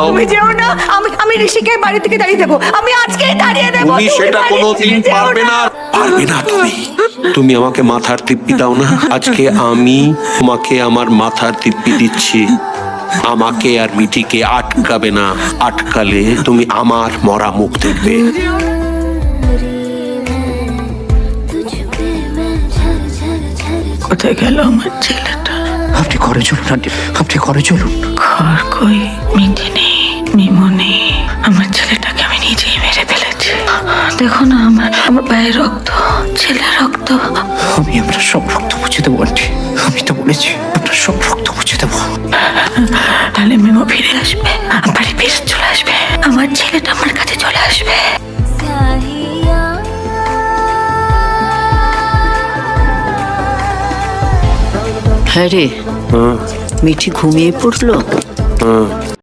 তুমি যেও না। আমি ঋষিকে বাড়ি থেকে দাঁড়িয়ে দেবো। আমি আজকেই দাঁড়িয়ে দেবো। তুমি সেটা কোনোদিন পারবে না। পারবে না তুমি আমাকে মাথার তৃপ্তি দাও না। আজকে আমি তোমাকে আমার মাথার তৃপ্তি দিচ্ছি। আমাকে আর মিঠিকে আটকাবে না। আটকালে তুমি আমার মরা মুখ দেখবে। কোথায় গেল আমার ছেলেটা? আপনি ঘরে চলুন আন্টি, আপনি ঘরে চলুন। ঘর কই? মিঠি নেই, মিমো নেই। আমার ছেলেটাকে আমি নিজেই মেরে ফেলেছি। দেখো না আমার পায়ের রক্ত, ছেলের রক্ত। আমি আপনার সব রক্ত মুছে দেবো আন্টি। আমি তো বলেছি আপনার সব রক্ত মুছে দেবো। তাহলে মিমো ফিরে আসবে, বাড়ি ফিরে চলে আসবে। আমার ছেলেটা আমার কাছে চলে আসবে। হ্যাঁ রে, মিঠি ঘুমিয়ে পড়লো।